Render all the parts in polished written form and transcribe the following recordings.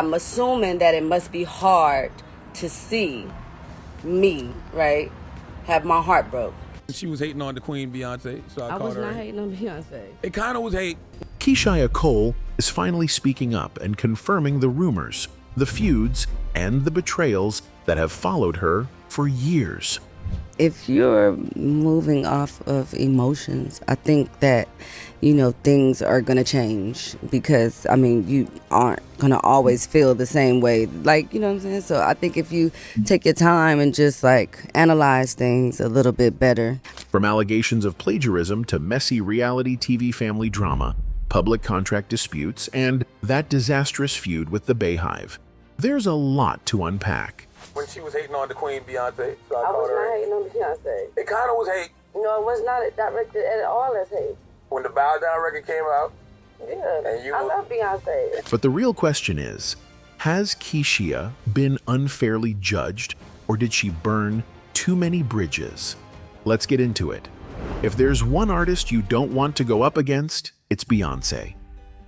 I'm assuming that it must be hard to see me, right, have my heart broke. She was hating on the queen, Beyonce, so I was called her. not hating on Beyonce. It kind of was hate. Keyshia Cole is finally speaking up and confirming the rumors, the feuds, and the betrayals that have followed her for years. If you're moving off of emotions, I think that, things are going to change because, you aren't going to always feel the same way. Like, you know what I'm saying? So I think if you take your time and just analyze things a little bit better. From allegations of plagiarism to messy reality TV family drama, public contract disputes, and that disastrous feud with the Beyhive, there's a lot to unpack. When she was hating on the queen, Beyonce, so I I called was her. not hating on Beyonce. It kind of was hate. No, it was not directed at all as hate. When the Bow Down record came out, Yeah, and I love Beyonce. But the real question is, has Keyshia been unfairly judged, or did she burn too many bridges? Let's get into it. If there's one artist you don't want to go up against, it's Beyonce.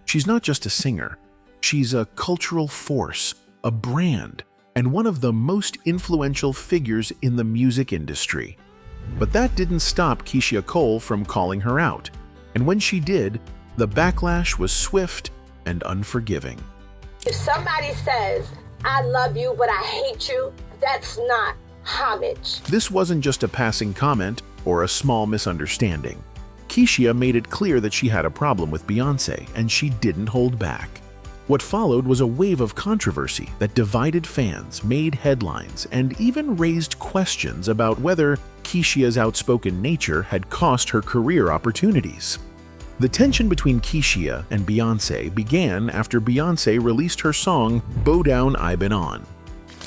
She's not just a singer. She's a cultural force, a brand, and one of the most influential figures in the music industry. But that didn't stop Keyshia Cole from calling her out. And when she did, the backlash was swift and unforgiving. If somebody says, I love you, but I hate you, that's not homage. This wasn't just a passing comment or a small misunderstanding. Keyshia made it clear that she had a problem with Beyonce, and she didn't hold back. What followed was a wave of controversy that divided fans, made headlines, and even raised questions about whether Keyshia's outspoken nature had cost her career opportunities. The tension between Keyshia and Beyonce began after Beyonce released her song Bow Down I Been On,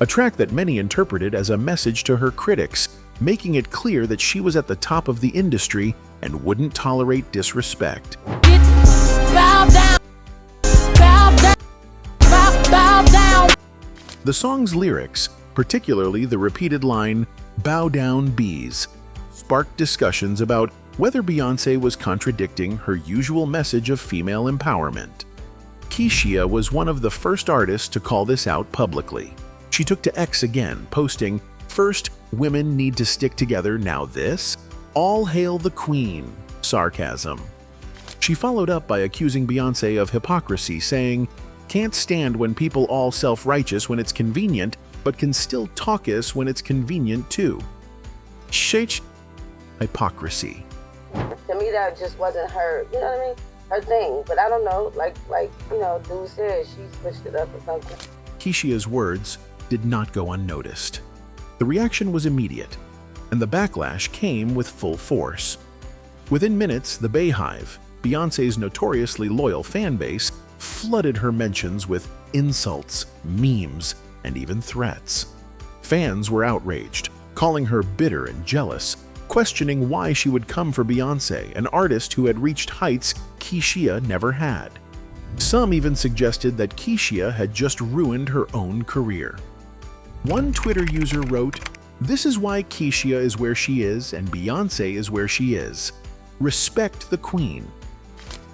a track that many interpreted as a message to her critics, making it clear that she was at the top of the industry and wouldn't tolerate disrespect. Bow down. Bow down. The song's lyrics, particularly the repeated line, "Bow down, bees," sparked discussions about whether Beyonce was contradicting her usual message of female empowerment. Keyshia was one of the first artists to call this out publicly. She took to X again, posting, "First, women need to stick together, now this? All hail the queen," sarcasm. She followed up by accusing Beyonce of hypocrisy, saying, "Can't stand when people all self-righteous when it's convenient, but can still talk us when it's convenient too." Shh, hypocrisy. To me, that just wasn't her, her thing. But I don't know, dude said, she switched it up or something. Keyshia's words did not go unnoticed. The reaction was immediate, and the backlash came with full force. Within minutes, the Beyhive, Beyonce's notoriously loyal fan base, flooded her mentions with insults, memes, and even threats. Fans were outraged, calling her bitter and jealous, questioning why she would come for Beyonce, an artist who had reached heights Keyshia never had. Some even suggested that Keyshia had just ruined her own career. One Twitter user wrote, "This is why Keyshia is where she is and Beyonce is where she is. Respect the queen."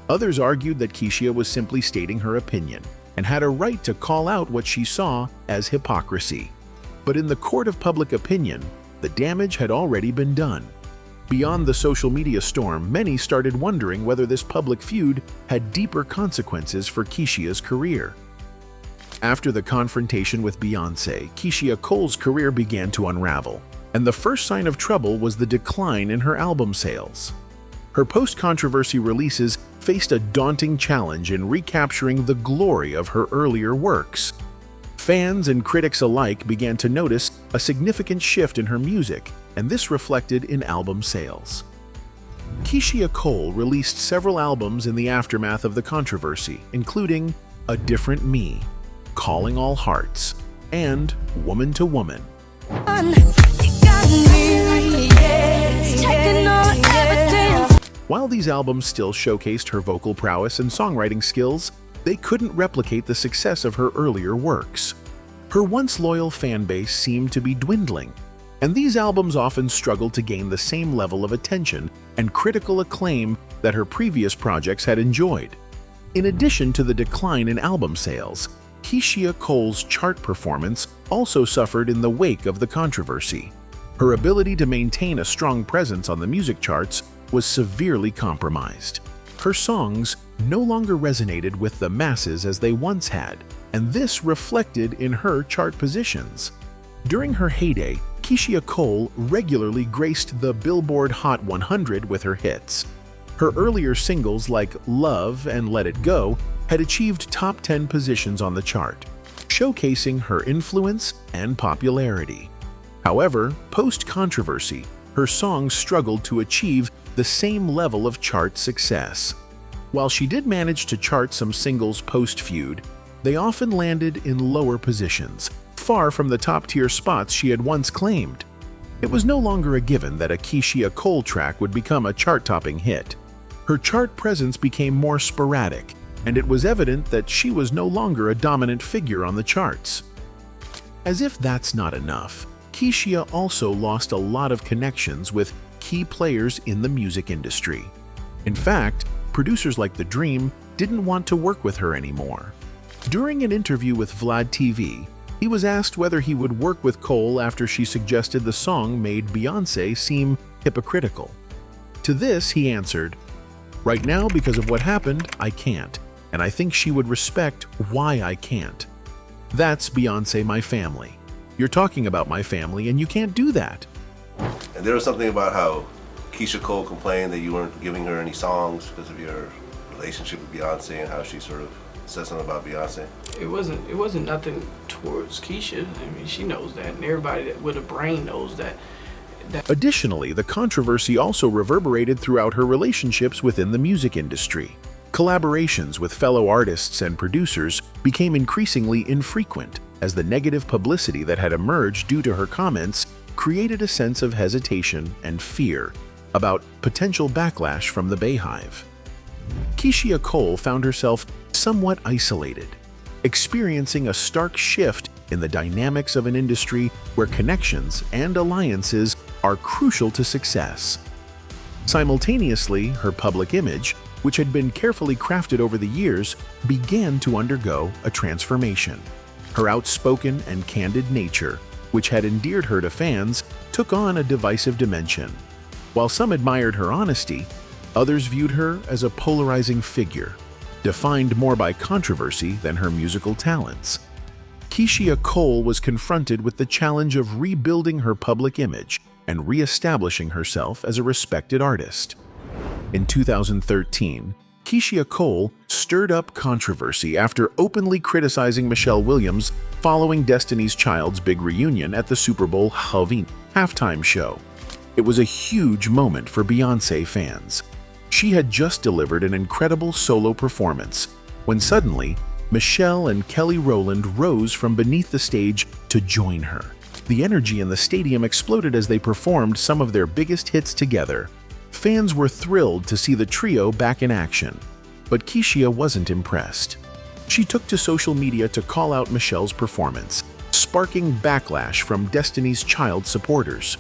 Others argued that Keyshia was simply stating her opinion and had a right to call out what she saw as hypocrisy. But in the court of public opinion, the damage had already been done. Beyond the social media storm, many started wondering whether this public feud had deeper consequences for Keyshia's career. After the confrontation with Beyonce, Keyshia Cole's career began to unravel, and the first sign of trouble was the decline in her album sales. Her post-controversy releases faced a daunting challenge in recapturing the glory of her earlier works. Fans and critics alike began to notice a significant shift in her music, and this reflected in album sales. Keyshia Cole released several albums in the aftermath of the controversy, including A Different Me, Calling All Hearts, and Woman to Woman. While these albums still showcased her vocal prowess and songwriting skills, they couldn't replicate the success of her earlier works. Her once loyal fan base seemed to be dwindling, and these albums often struggled to gain the same level of attention and critical acclaim that her previous projects had enjoyed. In addition to the decline in album sales, Keyshia Cole's chart performance also suffered in the wake of the controversy. Her ability to maintain a strong presence on the music charts was severely compromised. Her songs no longer resonated with the masses as they once had, and this reflected in her chart positions. During her heyday, Keyshia Cole regularly graced the Billboard Hot 100 with her hits. Her earlier singles like Love and Let It Go had achieved top 10 positions on the chart, showcasing her influence and popularity. However, post-controversy, her songs struggled to achieve the same level of chart success. While she did manage to chart some singles post-Feud, they often landed in lower positions, far from the top-tier spots she had once claimed. It was no longer a given that a Keyshia Cole track would become a chart-topping hit. Her chart presence became more sporadic, and it was evident that she was no longer a dominant figure on the charts. As if that's not enough, Keyshia also lost a lot of connections with key players in the music industry. In fact, producers like The Dream didn't want to work with her anymore. During an interview with Vlad TV, he was asked whether he would work with Cole after she suggested the song made Beyonce seem hypocritical. To this, he answered, "Right now, because of what happened, I can't, and I think she would respect why I can't. That's Beyonce, my family. You're talking about my family, and you can't do that." And there was something about how Keyshia Cole complained that you weren't giving her any songs because of your relationship with Beyonce and how she sort of said something about Beyonce. It wasn't nothing towards Keyshia. I mean, she knows that, and everybody that with a brain knows that. Additionally, the controversy also reverberated throughout her relationships within the music industry. Collaborations with fellow artists and producers became increasingly infrequent, as the negative publicity that had emerged due to her comments created a sense of hesitation and fear about potential backlash from the Beyhive. Keyshia Cole found herself somewhat isolated, experiencing a stark shift in the dynamics of an industry where connections and alliances are crucial to success. Simultaneously, her public image, which had been carefully crafted over the years, began to undergo a transformation. Her outspoken and candid nature, which had endeared her to fans, took on a divisive dimension. While some admired her honesty, others viewed her as a polarizing figure, defined more by controversy than her musical talents. Keyshia Cole was confronted with the challenge of rebuilding her public image and re-establishing herself as a respected artist. In 2013, Keyshia Cole stirred up controversy after openly criticizing Michelle Williams following Destiny's Child's big reunion at the Super Bowl halftime show. It was a huge moment for Beyonce fans. She had just delivered an incredible solo performance, when suddenly, Michelle and Kelly Rowland rose from beneath the stage to join her. The energy in the stadium exploded as they performed some of their biggest hits together. Fans were thrilled to see the trio back in action, but Keyshia wasn't impressed. She took to social media to call out Michelle's performance, sparking backlash from Destiny's Child supporters.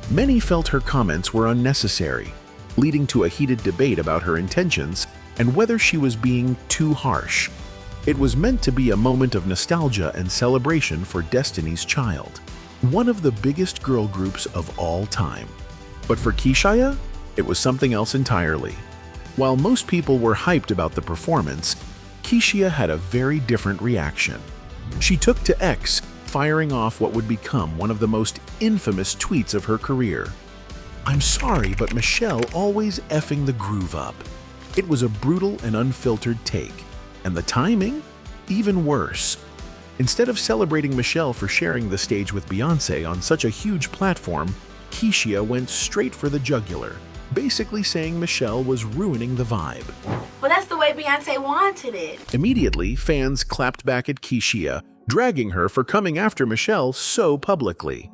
Many felt her comments were unnecessary, leading to a heated debate about her intentions and whether she was being too harsh. It was meant to be a moment of nostalgia and celebration for Destiny's Child, one of the biggest girl groups of all time. But for Keyshia, it was something else entirely. While most people were hyped about the performance, Keyshia had a very different reaction. She took to X, firing off what would become one of the most infamous tweets of her career. "I'm sorry, but Michelle always effing the groove up." It was a brutal and unfiltered take, and the timing? Even worse. Instead of celebrating Michelle for sharing the stage with Beyonce on such a huge platform, Keyshia went straight for the jugular, basically saying Michelle was ruining the vibe. Well, that's the way Beyonce wanted it. Immediately, fans clapped back at Keyshia, dragging her for coming after Michelle so publicly.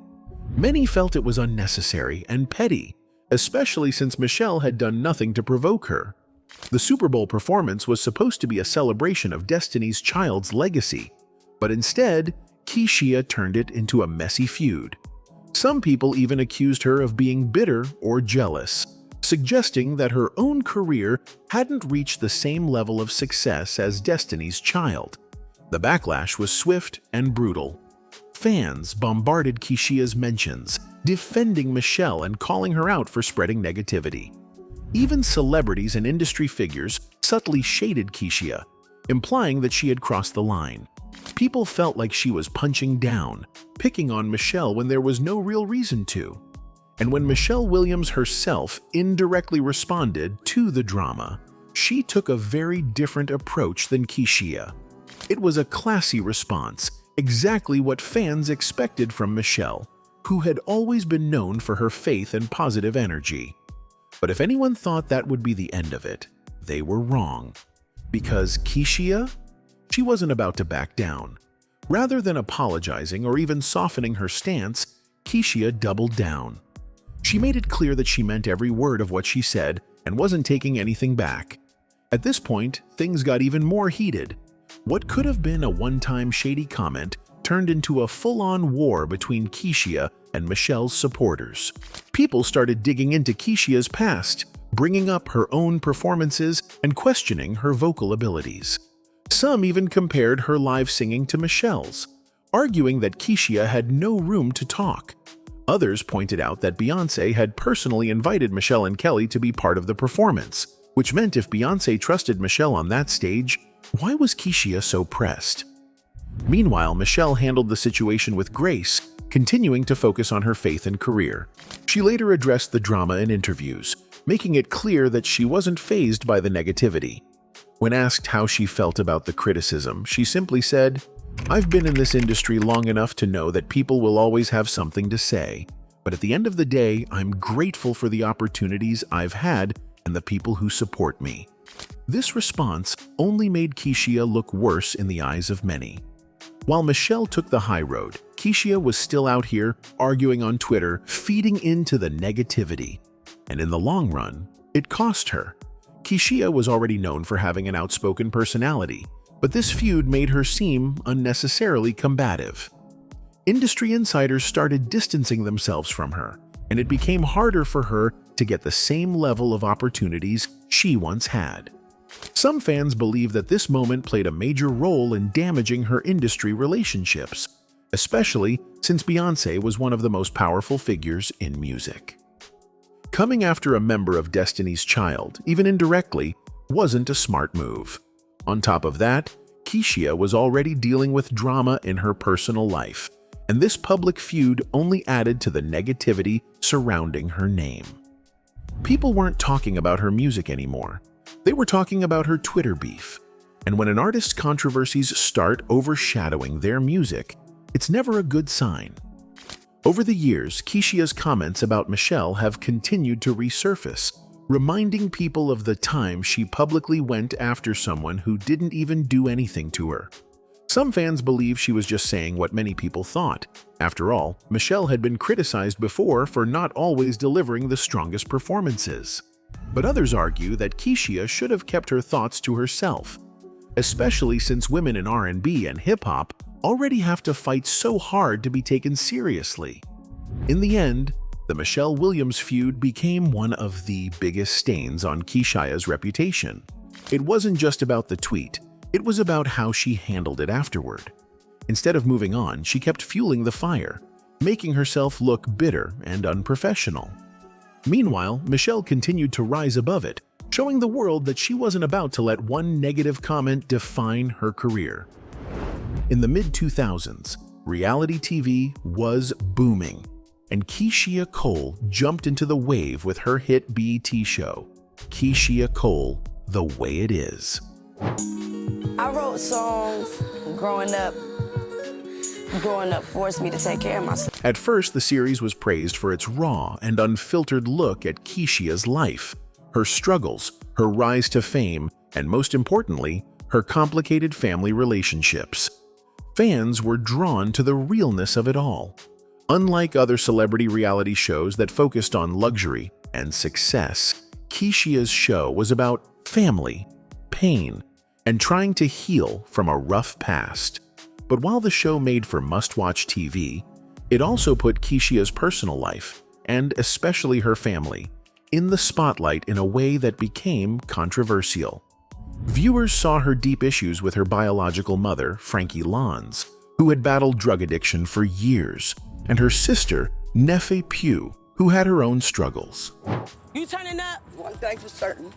Many felt it was unnecessary and petty, especially since Michelle had done nothing to provoke her. The Super Bowl performance was supposed to be a celebration of Destiny's Child's legacy, but instead, Keyshia turned it into a messy feud. Some people even accused her of being bitter or jealous, suggesting that her own career hadn't reached the same level of success as Destiny's Child. The backlash was swift and brutal. Fans bombarded Keyshia's mentions, defending Michelle and calling her out for spreading negativity. Even celebrities and industry figures subtly shaded Keyshia, implying that she had crossed the line. People felt like she was punching down, picking on Michelle when there was no real reason to. And when Michelle Williams herself indirectly responded to the drama, she took a very different approach than Keyshia. It was a classy response, exactly what fans expected from Michelle, who had always been known for her faith and positive energy. But if anyone thought that would be the end of it, they were wrong. Because Keyshia? She wasn't about to back down. Rather than apologizing or even softening her stance, Keyshia doubled down. She made it clear that she meant every word of what she said and wasn't taking anything back. At this point, things got even more heated. What could have been a one-time shady comment turned into a full-on war between Keyshia and Michelle's supporters. People started digging into Keyshia's past, bringing up her own performances and questioning her vocal abilities. Some even compared her live singing to Michelle's, arguing that Keyshia had no room to talk. Others pointed out that Beyonce had personally invited Michelle and Kelly to be part of the performance, which meant if Beyonce trusted Michelle on that stage, why was Keyshia so pressed? Meanwhile, Michelle handled the situation with grace, continuing to focus on her faith and career. She later addressed the drama in interviews, making it clear that she wasn't fazed by the negativity. When asked how she felt about the criticism, she simply said, "I've been in this industry long enough to know that people will always have something to say, but at the end of the day, I'm grateful for the opportunities I've had and the people who support me." This response only made Keyshia look worse in the eyes of many. While Michelle took the high road, Keyshia was still out here arguing on Twitter, feeding into the negativity. And in the long run, it cost her. Keyshia was already known for having an outspoken personality, but this feud made her seem unnecessarily combative. Industry insiders started distancing themselves from her, and it became harder for her to get the same level of opportunities she once had. Some fans believe that this moment played a major role in damaging her industry relationships, especially since Beyonce was one of the most powerful figures in music. Coming after a member of Destiny's Child, even indirectly, wasn't a smart move. On top of that, Keyshia was already dealing with drama in her personal life, and this public feud only added to the negativity surrounding her name. People weren't talking about her music anymore. They were talking about her Twitter beef. And when an artist's controversies start overshadowing their music, it's never a good sign. Over the years, Keyshia's comments about Michelle have continued to resurface, reminding people of the time she publicly went after someone who didn't even do anything to her. Some fans believe she was just saying what many people thought. After all, Michelle had been criticized before for not always delivering the strongest performances. But others argue that Keyshia should have kept her thoughts to herself, especially since women in R&B and hip-hop already have to fight so hard to be taken seriously. In the end, the Michelle Williams feud became one of the biggest stains on Keyshia's reputation. It wasn't just about the tweet, it was about how she handled it afterward. Instead of moving on, she kept fueling the fire, making herself look bitter and unprofessional. Meanwhile, Michelle continued to rise above it, showing the world that she wasn't about to let one negative comment define her career. In the mid-2000s, reality TV was booming, and Keyshia Cole jumped into the wave with her hit BET show, Keyshia Cole, The Way It Is. I wrote songs growing up forced me to take care of myself. At first, the series was praised for its raw and unfiltered look at Keyshia's life, her struggles, her rise to fame, and most importantly, her complicated family relationships. Fans were drawn to the realness of it all. Unlike other celebrity reality shows that focused on luxury and success, Keyshia's show was about family, pain, and trying to heal from a rough past. But while the show made for must-watch TV, it also put Keyshia's personal life, and especially her family, in the spotlight in a way that became controversial. Viewers saw her deep issues with her biological mother, Frankie Lons, who had battled drug addiction for years, and her sister, Nefe Pugh, who had her own struggles. You turning up? One thing for certain.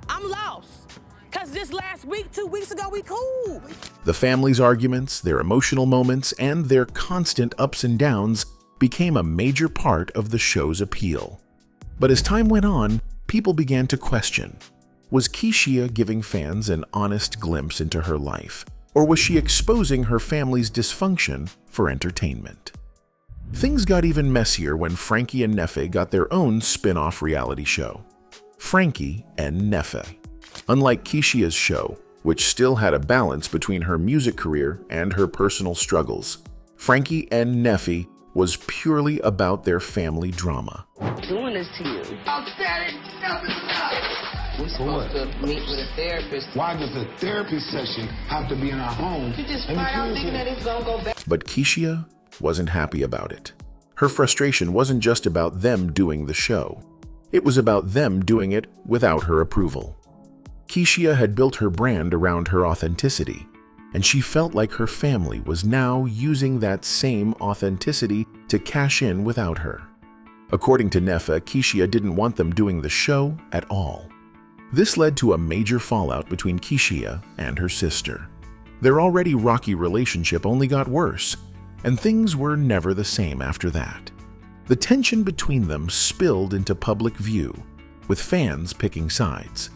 I'm lost. Cause this last week, 2 weeks ago, we cool. The family's arguments, their emotional moments, and their constant ups and downs became a major part of the show's appeal. But as time went on, people began to question, was Keyshia giving fans an honest glimpse into her life, or was she exposing her family's dysfunction for entertainment? Things got even messier when Frankie and Nefe got their own spin-off reality show, Frankie and Nefe. Unlike Keyshia's show, which still had a balance between her music career and her personal struggles, Frankie and Nefe was purely about their family drama. Doing this to you. Outstanding. Enough is enough. We're supposed to meet with a therapist. Why does a therapy session have to be in our home? You just find out thinking that it's gonna go back. But Keyshia wasn't happy about it. Her frustration wasn't just about them doing the show. It was about them doing it without her approval. Keyshia had built her brand around her authenticity, and she felt like her family was now using that same authenticity to cash in without her. According to Nefe, Keyshia didn't want them doing the show at all. This led to a major fallout between Keyshia and her sister. Their already rocky relationship only got worse, and things were never the same after that. The tension between them spilled into public view, with fans picking sides.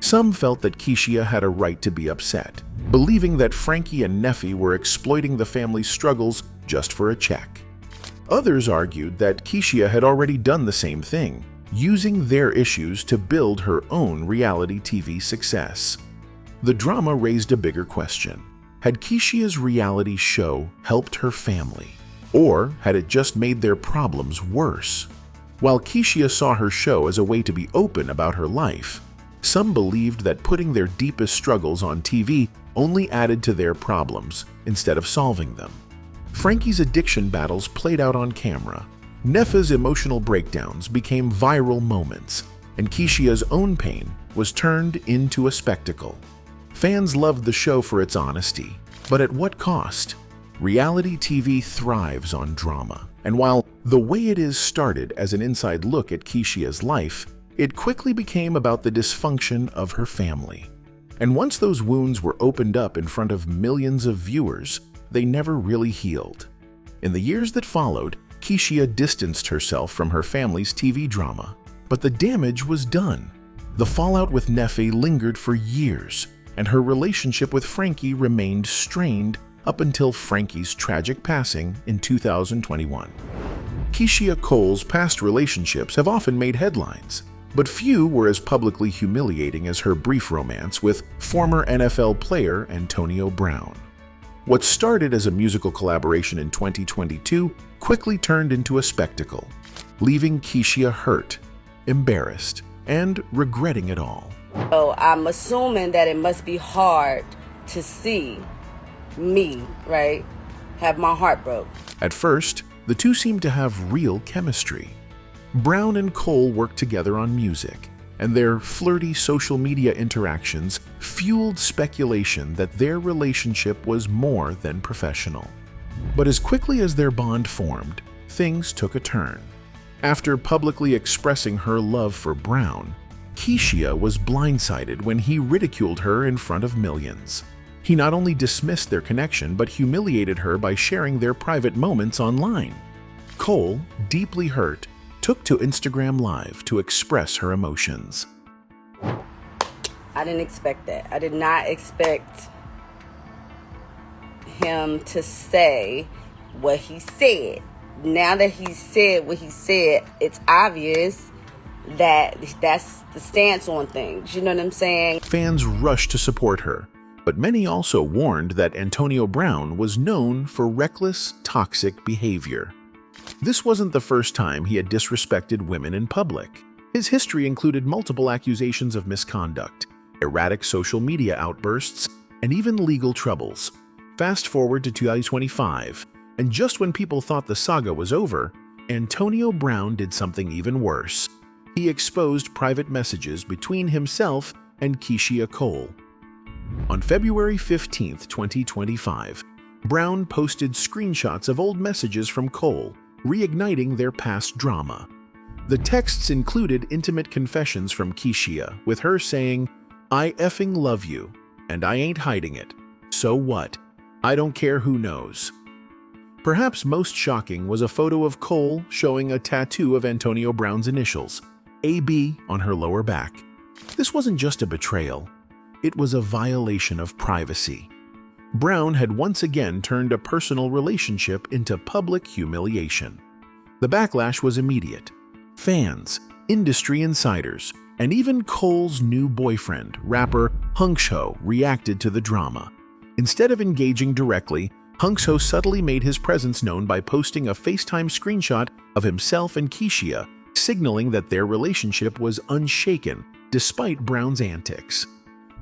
Some felt that Keyshia had a right to be upset, believing that Frankie and Nefe were exploiting the family's struggles just for a check. Others argued that Keyshia had already done the same thing, using their issues to build her own reality TV success. The drama raised a bigger question. Had Keyshia's reality show helped her family, or had it just made their problems worse? While Keyshia saw her show as a way to be open about her life, some believed that putting their deepest struggles on TV only added to their problems instead of solving them. Frankie's addiction battles played out on camera. Nefe's emotional breakdowns became viral moments, and Keyshia's own pain was turned into a spectacle. Fans loved the show for its honesty, but at what cost? Reality TV thrives on drama, and while The Way It Is started as an inside look at Keyshia's life, it quickly became about the dysfunction of her family. And once those wounds were opened up in front of millions of viewers, they never really healed. In the years that followed, Keyshia distanced herself from her family's TV drama, but the damage was done. The fallout with Nefe lingered for years, and her relationship with Frankie remained strained up until Frankie's tragic passing in 2021. Keyshia Cole's past relationships have often made headlines, but few were as publicly humiliating as her brief romance with former NFL player Antonio Brown. What started as a musical collaboration in 2022 quickly turned into a spectacle, leaving Keyshia hurt, embarrassed, and regretting it all. So I'm assuming that it must be hard to see me, right, have my heart broke. At first, the two seemed to have real chemistry. Brown and Cole worked together on music, and their flirty social media interactions fueled speculation that their relationship was more than professional. But as quickly as their bond formed, things took a turn. After publicly expressing her love for Brown, Keyshia was blindsided when he ridiculed her in front of millions. He not only dismissed their connection, but humiliated her by sharing their private moments online. Cole, deeply hurt, took to Instagram Live to express her emotions. I didn't expect that. I did not expect him to say what he said. Now that he said what he said, it's obvious that that's the stance on things. You know what I'm saying? Fans rushed to support her, but many also warned that Antonio Brown was known for reckless, toxic behavior. This wasn't the first time he had disrespected women in public. His history included multiple accusations of misconduct, erratic social media outbursts, and even legal troubles. Fast forward to 2025, and just when people thought the saga was over, Antonio Brown did something even worse. He exposed private messages between himself and Keyshia Cole. On February 15, 2025, Brown posted screenshots of old messages from Cole, reigniting their past drama. The texts included intimate confessions from Keyshia, with her saying, "I effing love you, and I ain't hiding it. So what? I don't care who knows." Perhaps most shocking was a photo of Cole showing a tattoo of Antonio Brown's initials, AB, on her lower back. This wasn't just a betrayal. It was a violation of privacy. Brown had once again turned a personal relationship into public humiliation. The backlash was immediate. Fans, industry insiders, and even Cole's new boyfriend, rapper Hunksho, reacted to the drama. Instead of engaging directly, Hunksho subtly made his presence known by posting a FaceTime screenshot of himself and Keyshia, signaling that their relationship was unshaken despite Brown's antics.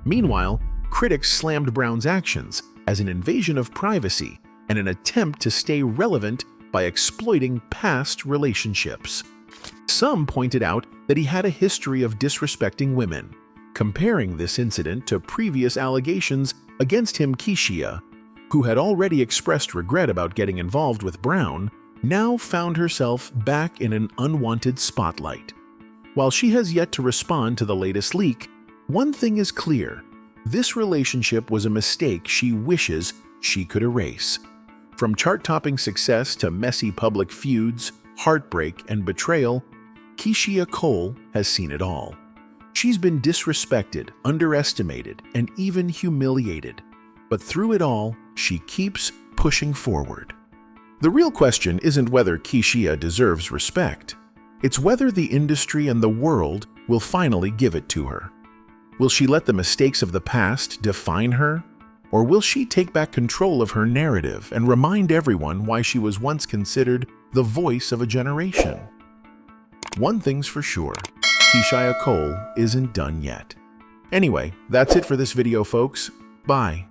Meanwhile, critics slammed Brown's actions as an invasion of privacy and an attempt to stay relevant by exploiting past relationships. Some pointed out that he had a history of disrespecting women, comparing this incident to previous allegations against him. Keyshia, who had already expressed regret about getting involved with Brown, now found herself back in an unwanted spotlight. While she has yet to respond to the latest leak, one thing is clear: this relationship was a mistake she wishes she could erase. From chart-topping success to messy public feuds, heartbreak, and betrayal, Keyshia Cole has seen it all. She's been disrespected, underestimated, and even humiliated. But through it all, she keeps pushing forward. The real question isn't whether Keyshia deserves respect. It's whether the industry and the world will finally give it to her. Will she let the mistakes of the past define her? Or will she take back control of her narrative and remind everyone why she was once considered the voice of a generation? One thing's for sure, Keyshia Cole isn't done yet. Anyway, that's it for this video, folks. Bye.